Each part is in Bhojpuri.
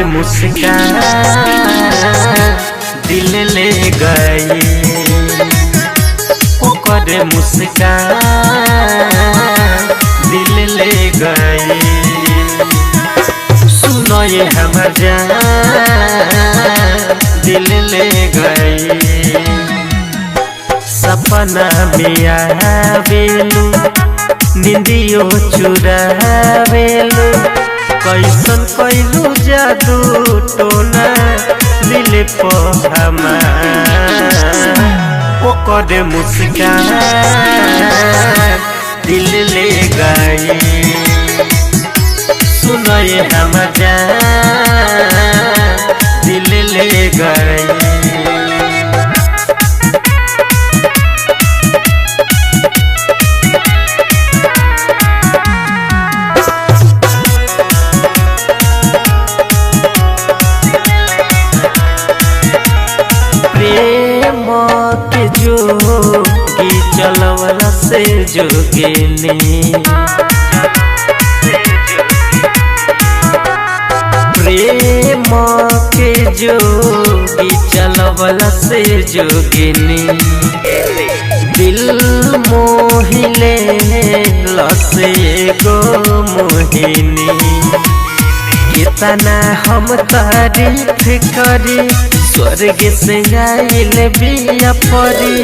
मुस्कान दिल ले गई, ओकर मुस्कान दिल ले गई। सुनो ये हमर जान दिल ले गई। सपना में आवेलू निंदियो चुरावेलू, कैसन कैलू जादू टोना दिल पे हमार, ओकर मुस्कान दिल ले गई। सुनो ये हमर जान दिल ले गई। प्रेम के जोगी चलवला से जोगिनी, प्रेम के जोगी चलवला से जोगिनी। दिल मोहिले लसे गो मोहिनी, कितना हम तारीफ करी स्वर्ग से आइल बिया परी।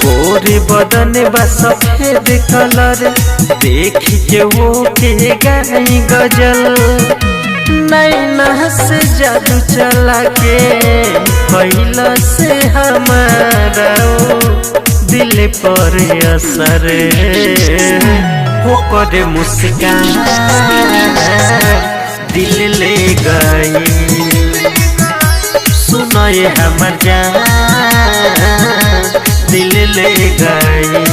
गोरे बदन बा सफेद कलर देख के वो के गाई गजल, नैना से जादू चला के कैला से हमारा दिल पर असर, ओकर मुस्कान दिल ले गई। सुनो ये हमर जान दिल ले गई।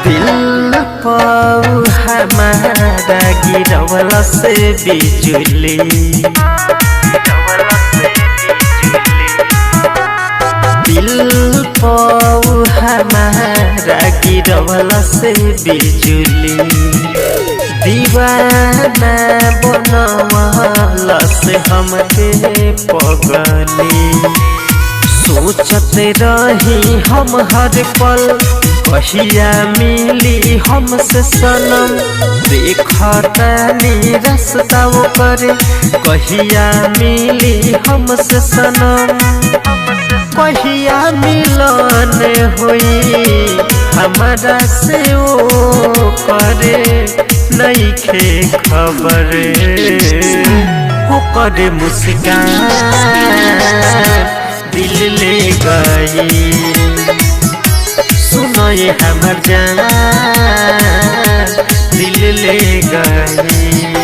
दिल पाऊ हमारा गिरवला से बिजुली, दिल पाऊ हमारा गिरवला से बिजुली। दीवाना बनवला से हमके पगली, सोचते रही हम हर पल कहिया मिली हमसे सनम। देखतानी रास्ता पर कहिया मिली हमसे सनम, कहिया मिलन हुई हमारा से ओ करे नइखे खबर, ओकर मुस्कान दिल ले गई। सुनो ये हमर जान दिल ले गई।